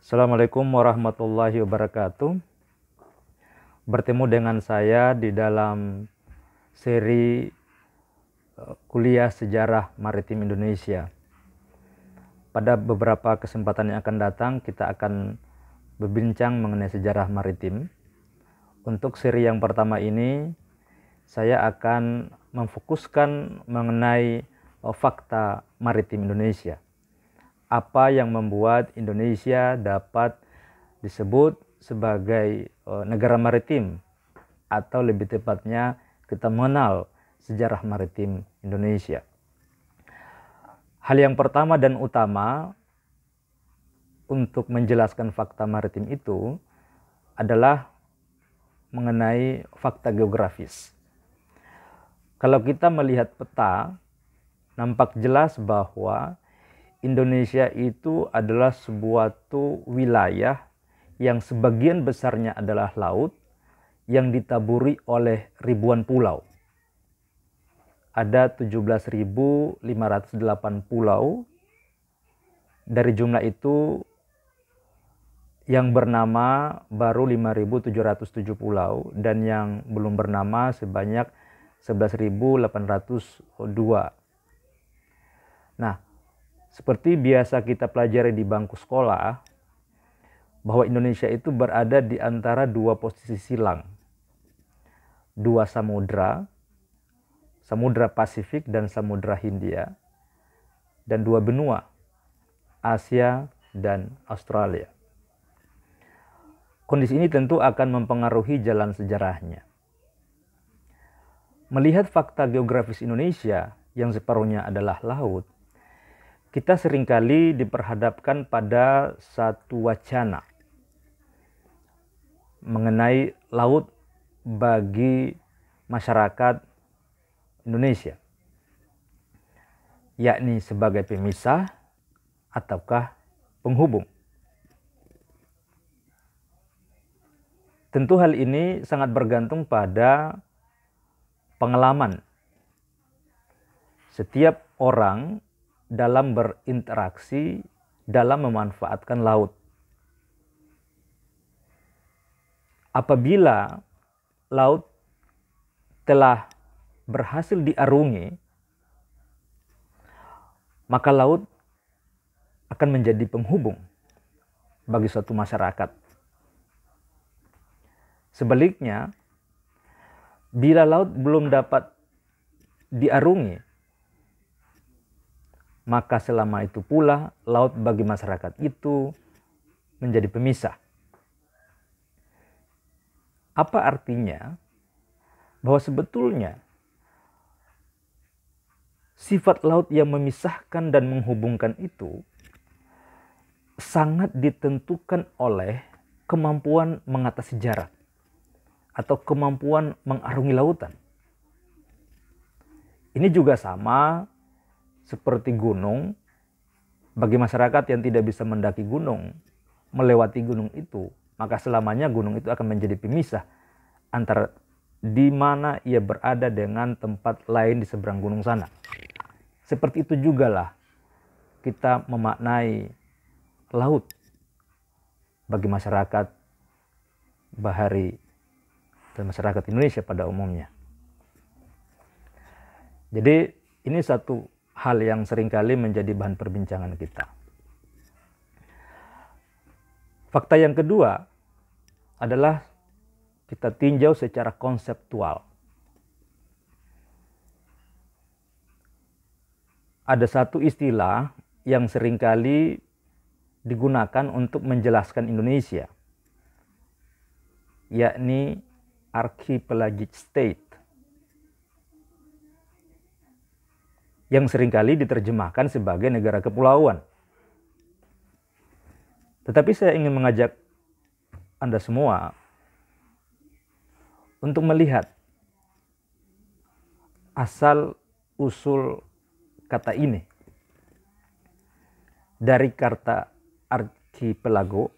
Assalamualaikum warahmatullahi wabarakatuh. Bertemu dengan saya di dalam seri kuliah sejarah maritim Indonesia. Pada beberapa kesempatan yang akan datang kita akan berbincang mengenai sejarah maritim. Untuk seri yang pertama ini saya akan memfokuskan mengenai fakta maritim Indonesia. Apa yang membuat Indonesia dapat disebut sebagai negara maritim, atau lebih tepatnya kita mengenal sejarah maritim Indonesia. Hal yang pertama dan utama untuk menjelaskan fakta maritim itu adalah mengenai fakta geografis. Kalau kita melihat peta, nampak jelas bahwa Indonesia itu adalah suatu wilayah yang sebagian besarnya adalah laut yang ditaburi oleh ribuan pulau. Ada 17.508 pulau. Dari jumlah itu yang bernama baru 5.707 pulau dan yang belum bernama sebanyak 11.802. Nah, seperti biasa kita pelajari di bangku sekolah, bahwa Indonesia itu berada di antara dua posisi silang. Dua samudra, Samudra Pasifik dan Samudra Hindia, dan dua benua, Asia dan Australia. Kondisi ini tentu akan mempengaruhi jalan sejarahnya. Melihat fakta geografis Indonesia yang separuhnya adalah laut, kita seringkali diperhadapkan pada satu wacana mengenai laut bagi masyarakat Indonesia, yakni sebagai pemisah ataukah penghubung. Tentu hal ini sangat bergantung pada pengalaman setiap orang dalam berinteraksi, dalam memanfaatkan laut. Apabila laut telah berhasil diarungi, maka laut akan menjadi penghubung bagi suatu masyarakat. Sebaliknya, bila laut belum dapat diarungi, maka selama itu pula laut bagi masyarakat itu menjadi pemisah. Apa artinya? Bahwa sebetulnya sifat laut yang memisahkan dan menghubungkan itu sangat ditentukan oleh kemampuan mengatasi jarak atau kemampuan mengarungi lautan. Ini juga sama seperti gunung. Bagi masyarakat yang tidak bisa mendaki gunung, melewati gunung itu, maka selamanya gunung itu akan menjadi pemisah antara di mana ia berada dengan tempat lain di seberang gunung sana. Seperti itu jugalah kita memaknai laut bagi masyarakat bahari dan masyarakat Indonesia pada umumnya. Jadi ini satu hal yang seringkali menjadi bahan perbincangan kita. Fakta yang kedua adalah kita tinjau secara konseptual. Ada satu istilah yang seringkali digunakan untuk menjelaskan Indonesia, yakni archipelagic state, yang seringkali diterjemahkan sebagai negara kepulauan. Tetapi saya ingin mengajak Anda semua untuk melihat asal-usul kata ini. Dari kata archipelago,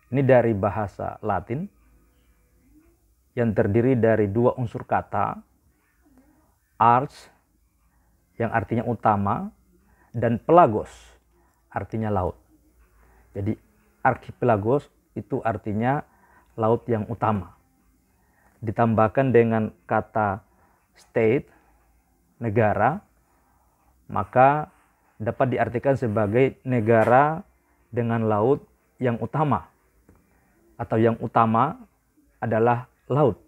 ini dari bahasa Latin, yang terdiri dari dua unsur kata, arch, yang artinya utama, dan pelagos, artinya laut. Jadi archipelagos itu artinya laut yang utama. Ditambahkan dengan kata state, negara, maka dapat diartikan sebagai negara dengan laut yang utama, atau yang utama adalah laut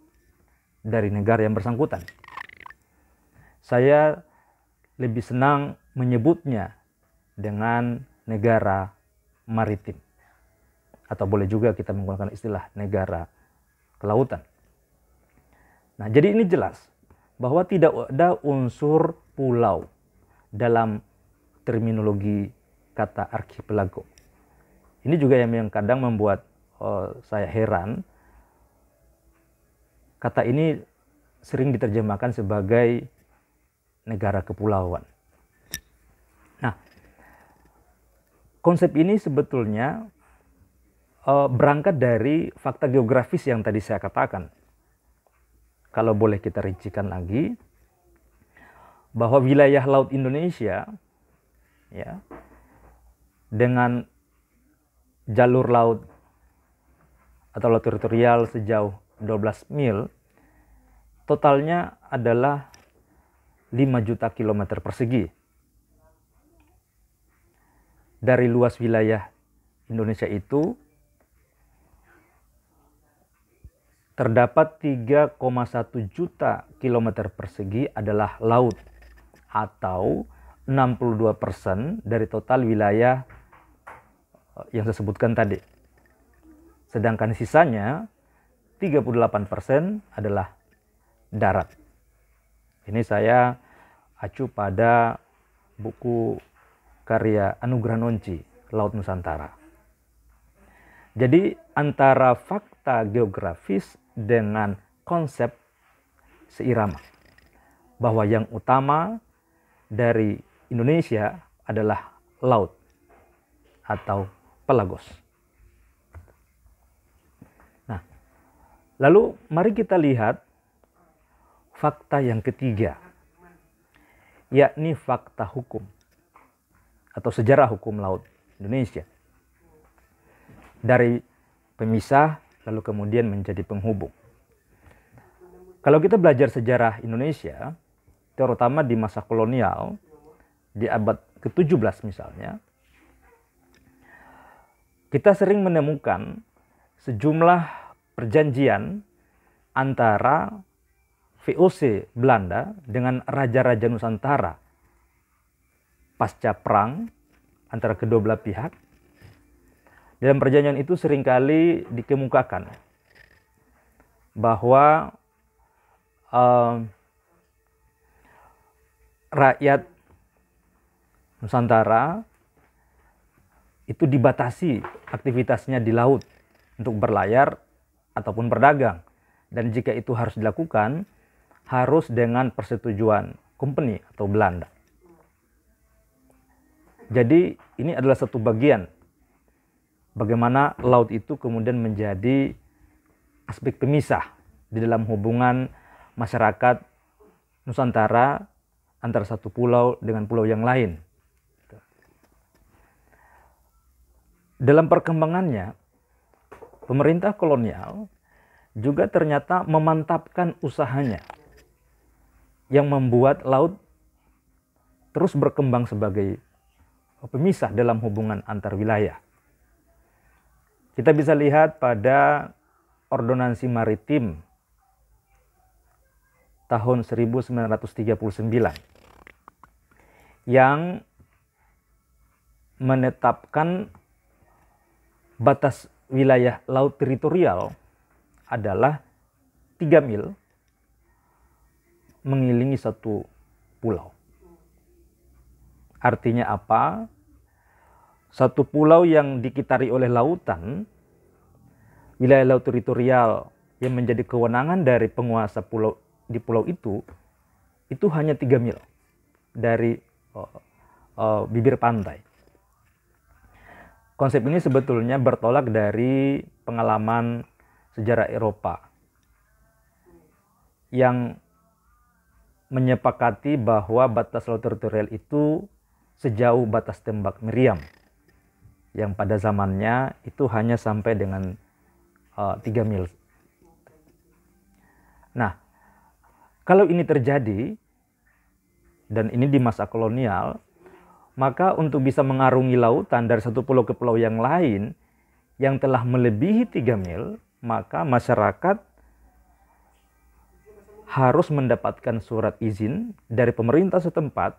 dari negara yang bersangkutan. Saya lebih senang menyebutnya dengan negara maritim, atau boleh juga kita menggunakan istilah negara kelautan. Nah, jadi ini jelas bahwa tidak ada unsur pulau dalam terminologi kata archipelago. Ini juga yang kadang membuat saya heran. Kata ini sering diterjemahkan sebagai negara kepulauan. Nah, konsep ini sebetulnya berangkat dari fakta geografis yang tadi saya katakan. Kalau boleh kita rincikan lagi, bahwa wilayah laut Indonesia ya, dengan jalur laut atau laut teritorial sejauh 12 mil, totalnya adalah 5 juta kilometer persegi. Dari luas wilayah Indonesia itu terdapat 3,1 juta kilometer persegi adalah laut, atau 62% dari total wilayah yang saya sebutkan tadi. Sedangkan sisanya 38% adalah darat. Ini saya acu pada buku karya Anugrah Nonci, Laut Nusantara. Jadi antara fakta geografis dengan konsep seirama, bahwa yang utama dari Indonesia adalah laut atau pelagos. Nah, lalu mari kita lihat fakta yang ketiga, yakni fakta hukum atau sejarah hukum laut Indonesia. Dari pemisah lalu kemudian menjadi penghubung. Kalau kita belajar sejarah Indonesia, terutama di masa kolonial, di abad ke-17 misalnya, kita sering menemukan sejumlah perjanjian antara VOC Belanda dengan raja-raja Nusantara pasca perang antara kedua belah pihak. Dalam perjanjian itu seringkali dikemukakan bahwa rakyat Nusantara itu dibatasi aktivitasnya di laut untuk berlayar ataupun berdagang. Dan jika itu harus dilakukan, harus dengan persetujuan company atau Belanda. Jadi ini adalah satu bagian bagaimana laut itu kemudian menjadi aspek pemisah di dalam hubungan masyarakat Nusantara antara satu pulau dengan pulau yang lain. Dalam perkembangannya, pemerintah kolonial juga ternyata memantapkan usahanya yang membuat laut terus berkembang sebagai pemisah dalam hubungan antar wilayah. Kita bisa lihat pada Ordonansi Maritim tahun 1939 yang menetapkan batas wilayah laut teritorial adalah 3 mil mengelilingi satu pulau. Artinya apa? Satu pulau yang dikitari oleh lautan, wilayah laut teritorial yang menjadi kewenangan dari penguasa pulau di pulau itu hanya 3 mil dari bibir pantai. Konsep ini sebetulnya bertolak dari pengalaman sejarah Eropa yang menyepakati bahwa batas laut teritorial itu sejauh batas tembak Meriam. yang pada zamannya itu hanya sampai dengan 3 mil. Nah, kalau ini terjadi, dan ini di masa kolonial, maka untuk bisa mengarungi lautan dari satu pulau ke pulau yang lain yang telah melebihi 3 mil, maka masyarakat harus mendapatkan surat izin dari pemerintah setempat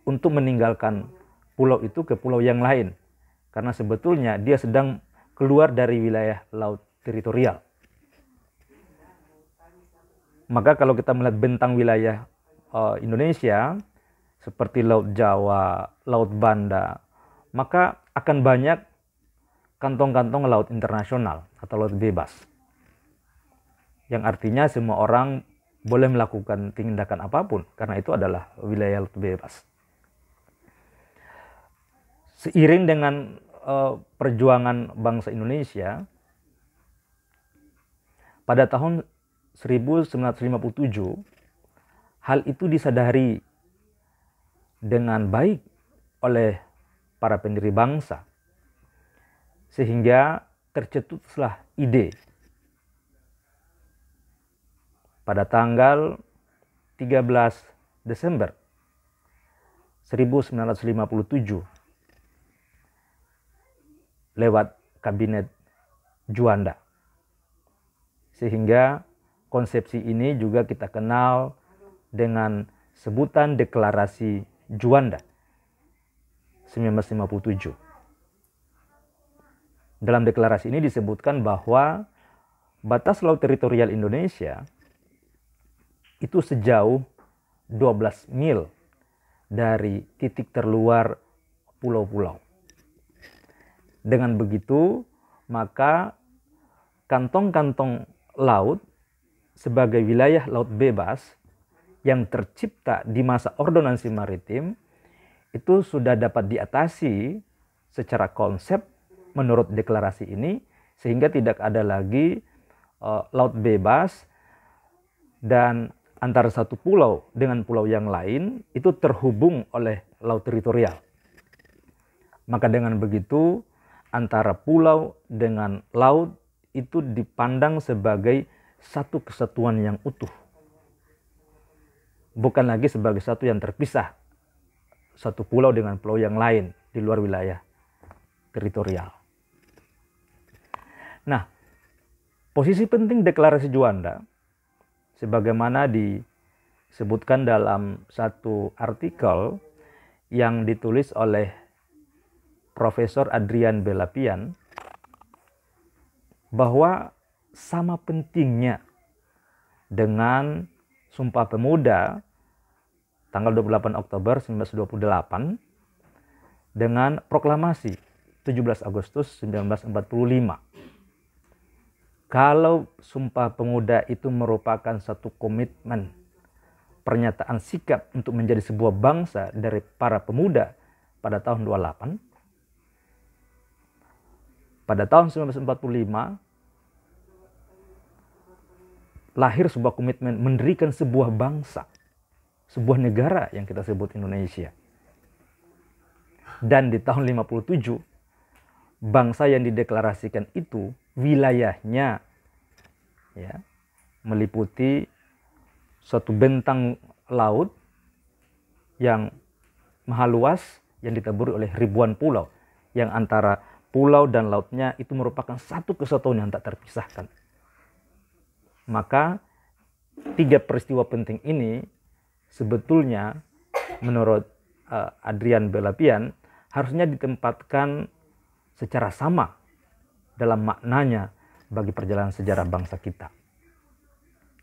untuk meninggalkan pulau itu ke pulau yang lain. Karena sebetulnya dia sedang keluar dari wilayah laut teritorial. Maka kalau kita melihat bentang wilayah Indonesia, seperti Laut Jawa, Laut Banda, maka akan banyak kantong-kantong laut internasional atau laut bebas. Yang artinya semua orang boleh melakukan tindakan apapun, karena itu adalah wilayah laut bebas. Seiring dengan perjuangan bangsa Indonesia, pada tahun 1957, hal itu disadari dengan baik oleh para pendiri bangsa, sehingga tercetuslah ide pada tanggal 13 Desember 1957 lewat Kabinet Juanda. Sehingga konsepsi ini juga kita kenal dengan sebutan Deklarasi Juanda 1957. Dalam deklarasi ini disebutkan bahwa batas laut teritorial Indonesia itu sejauh 12 mil dari titik terluar pulau-pulau. Dengan begitu, maka kantong-kantong laut sebagai wilayah laut bebas yang tercipta di masa ordonansi maritim itu sudah dapat diatasi secara konsep menurut deklarasi ini, sehingga tidak ada lagi laut bebas dan antara satu pulau dengan pulau yang lain itu terhubung oleh laut teritorial. Maka dengan begitu antara pulau dengan laut itu dipandang sebagai satu kesatuan yang utuh. Bukan lagi sebagai satu yang terpisah, satu pulau dengan pulau yang lain di luar wilayah teritorial. Nah, posisi penting Deklarasi Juanda sebagaimana disebutkan dalam satu artikel yang ditulis oleh Profesor Adrian Belapian, bahwa sama pentingnya dengan Sumpah Pemuda tanggal 28 Oktober 1928 dengan Proklamasi 17 Agustus 1945. Kalau Sumpah Pemuda itu merupakan satu komitmen, pernyataan sikap untuk menjadi sebuah bangsa dari para pemuda pada tahun 28, pada tahun 1945 lahir sebuah komitmen mendirikan sebuah bangsa, sebuah negara yang kita sebut Indonesia. Dan di tahun 57, bangsa yang dideklarasikan itu wilayahnya ya, meliputi suatu bentang laut yang maha luas yang ditaburi oleh ribuan pulau, yang antara pulau dan lautnya itu merupakan satu kesatuan yang tak terpisahkan. Maka tiga peristiwa penting ini sebetulnya menurut Adrian Belapian harusnya ditempatkan secara sama dalam maknanya bagi perjalanan sejarah bangsa kita.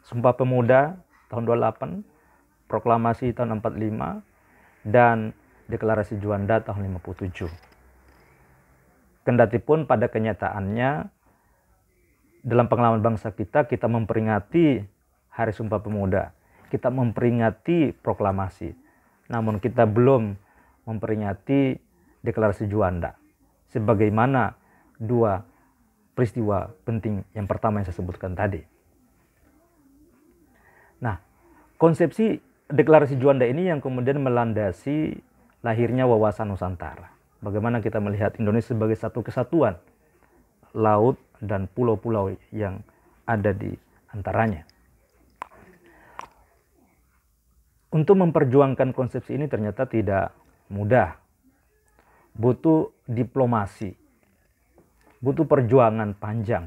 Sumpah Pemuda tahun 28, Proklamasi tahun 45, dan Deklarasi Juanda tahun 57. Kendatipun pada kenyataannya dalam pengalaman bangsa kita memperingati Hari Sumpah Pemuda, kita memperingati proklamasi, namun kita belum memperingati Deklarasi Juanda sebagaimana dua peristiwa penting yang pertama yang saya sebutkan tadi. Nah, konsepsi Deklarasi Juanda ini yang kemudian melandasi lahirnya wawasan Nusantara. bagaimana kita melihat Indonesia sebagai satu kesatuan laut dan pulau-pulau yang ada di antaranya. Untuk memperjuangkan konsepsi ini ternyata tidak mudah. Butuh diplomasi, butuh perjuangan panjang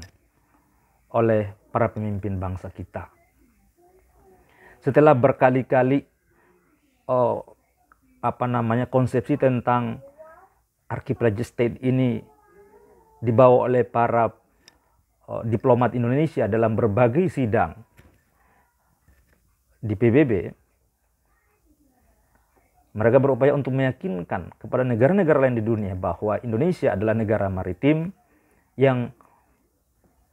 oleh para pemimpin bangsa kita. Setelah berkali-kali konsepsi tentang archipelagic state ini dibawa oleh para diplomat Indonesia dalam berbagai sidang di PBB, mereka berupaya untuk meyakinkan kepada negara-negara lain di dunia bahwa Indonesia adalah negara maritim yang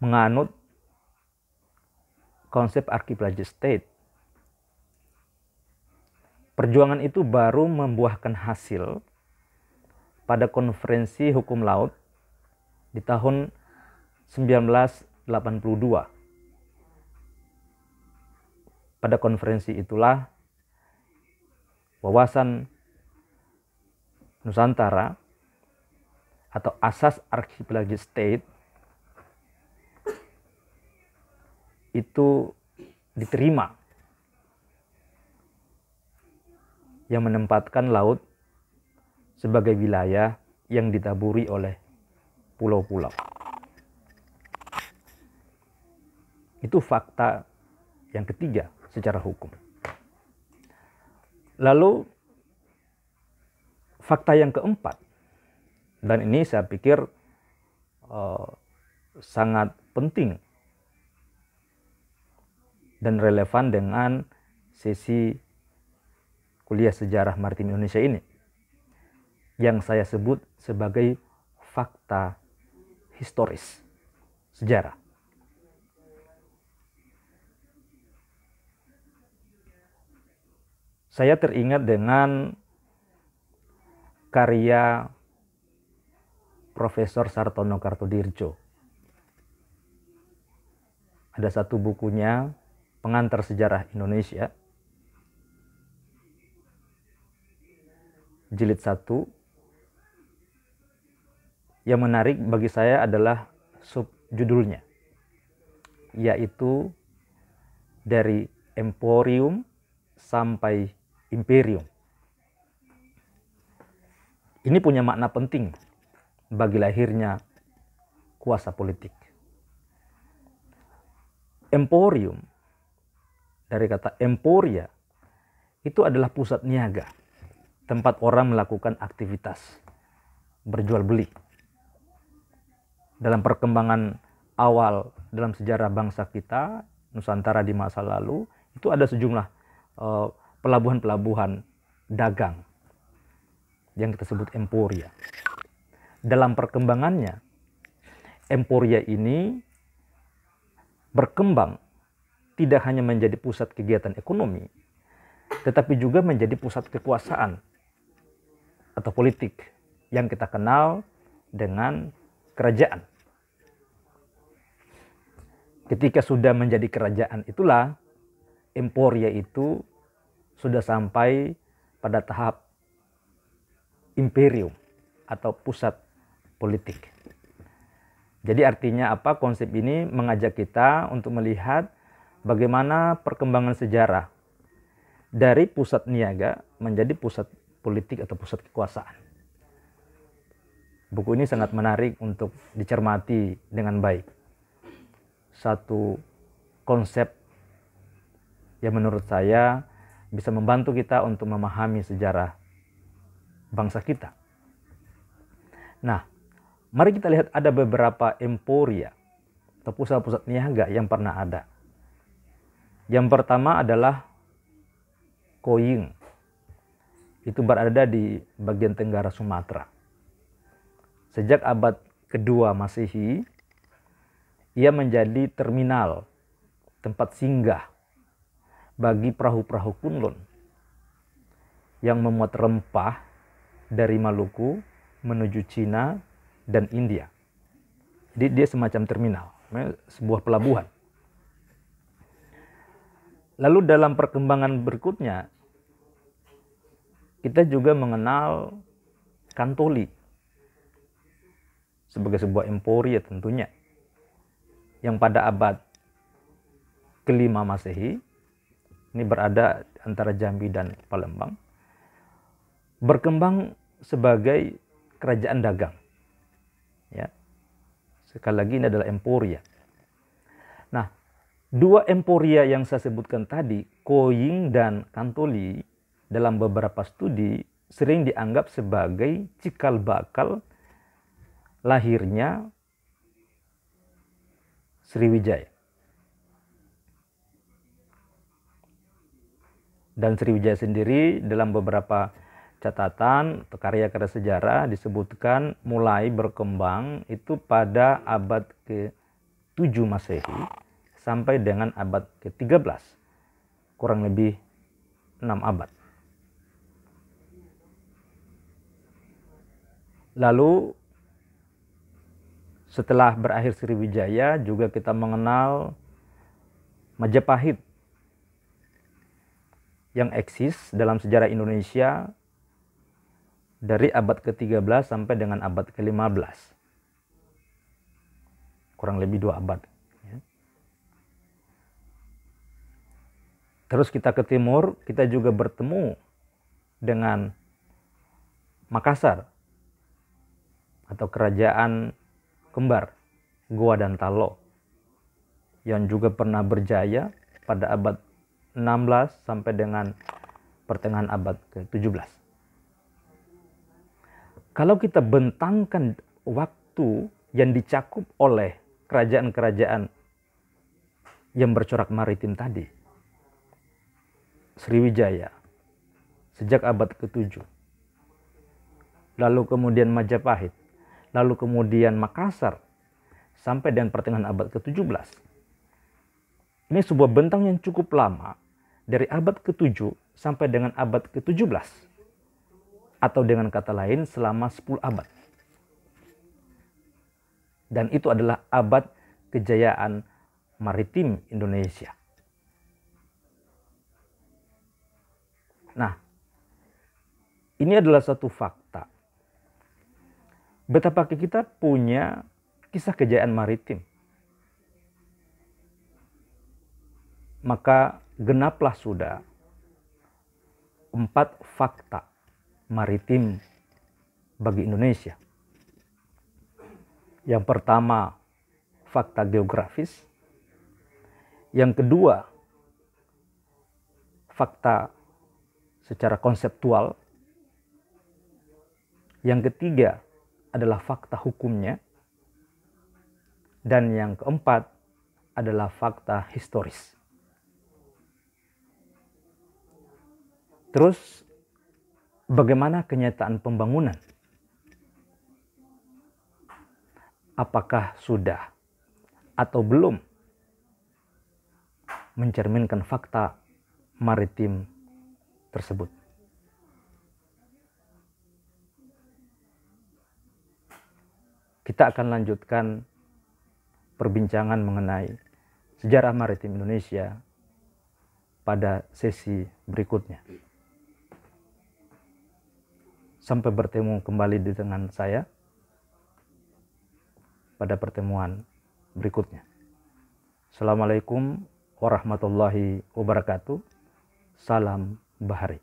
menganut konsep archipelagic state. Perjuangan itu baru membuahkan hasil pada konferensi hukum laut di tahun 1982. Pada konferensi itulah wawasan Nusantara atau asas archipelagic state itu diterima, yang menempatkan laut sebagai wilayah yang ditaburi oleh pulau-pulau. Itu fakta yang ketiga secara hukum. Lalu fakta yang keempat, dan ini saya pikir sangat penting dan relevan dengan sesi kuliah sejarah maritim Indonesia ini, yang saya sebut sebagai fakta historis sejarah. Saya teringat dengan karya Profesor Sartono Kartodirjo. Ada satu bukunya, Pengantar Sejarah Indonesia, jilid 1. Yang menarik bagi saya adalah subjudulnya, yaitu Dari Emporium sampai Imperium. Ini punya makna penting bagi lahirnya kuasa politik. Emporium, dari kata emporia, itu adalah pusat niaga, tempat orang melakukan aktivitas berjual beli. Dalam perkembangan awal dalam sejarah bangsa kita, Nusantara di masa lalu, itu ada sejumlah pelabuhan-pelabuhan dagang yang kita sebut emporia. Dalam perkembangannya, emporia ini berkembang tidak hanya menjadi pusat kegiatan ekonomi, tetapi juga menjadi pusat kekuasaan atau politik yang kita kenal dengan kerajaan. Ketika sudah menjadi kerajaan itulah emporia itu sudah sampai pada tahap imperium atau pusat politik. Jadi artinya apa? Konsep ini mengajak kita untuk melihat bagaimana perkembangan sejarah dari pusat niaga menjadi pusat politik atau pusat kekuasaan. Buku ini sangat menarik untuk dicermati dengan baik. Satu konsep yang menurut saya bisa membantu kita untuk memahami sejarah bangsa kita. Nah, mari kita lihat ada beberapa emporia atau pusat-pusat niaga yang pernah ada. Yang pertama adalah Koying. Itu berada di bagian tenggara Sumatera. Sejak abad kedua Masehi, ia menjadi terminal, tempat singgah bagi perahu-perahu kunlun yang memuat rempah dari Maluku menuju Cina dan India. Jadi dia semacam terminal, sebuah pelabuhan. Lalu dalam perkembangan berikutnya, kita juga mengenal Kantoli sebagai sebuah emporia tentunya, yang pada abad ke-5 Masehi, ini berada antara Jambi dan Palembang, berkembang sebagai kerajaan dagang. Ya. Sekali lagi ini adalah emporia. Nah, dua emporia yang saya sebutkan tadi, Koying dan Kantoli, dalam beberapa studi sering dianggap sebagai cikal bakal lahirnya Sriwijaya. Dan Sriwijaya sendiri dalam beberapa catatan atau karya-karya sejarah disebutkan mulai berkembang itu pada abad ke-7 Masehi sampai dengan abad ke-13, kurang lebih 6 abad. Lalu setelah berakhir Sriwijaya juga kita mengenal Majapahit yang eksis dalam sejarah Indonesia dari abad ke-13 sampai dengan abad ke-15. Kurang lebih 2 abad. Terus kita ke timur, kita juga bertemu dengan Makassar atau kerajaan kembar Goa dan Talo yang juga pernah berjaya pada abad 16 sampai dengan pertengahan abad ke-17. Kalau kita bentangkan waktu yang dicakup oleh kerajaan-kerajaan yang bercorak maritim tadi, Sriwijaya sejak abad ke-7, lalu kemudian Majapahit, lalu kemudian Makassar sampai dengan pertengahan abad ke-17. Ini sebuah bentang yang cukup lama dari abad ke-7 sampai dengan abad ke-17. Atau dengan kata lain selama 10 abad. Dan itu adalah abad kejayaan maritim Indonesia. Nah, ini adalah satu fakta. Betapa kita punya kisah kejayaan maritim. Maka genaplah sudah 4 fakta maritim bagi Indonesia. Yang pertama, fakta geografis. Yang kedua, fakta secara konseptual. Yang ketiga adalah fakta hukumnya. Dan yang keempat adalah fakta historis. Terus, bagaimana kenyataan pembangunan? Apakah sudah atau belum mencerminkan fakta maritim tersebut? Kita akan lanjutkan perbincangan mengenai sejarah maritim Indonesia pada sesi berikutnya. Sampai bertemu kembali dengan saya pada pertemuan berikutnya. Assalamualaikum warahmatullahi wabarakatuh. Salam Bahari.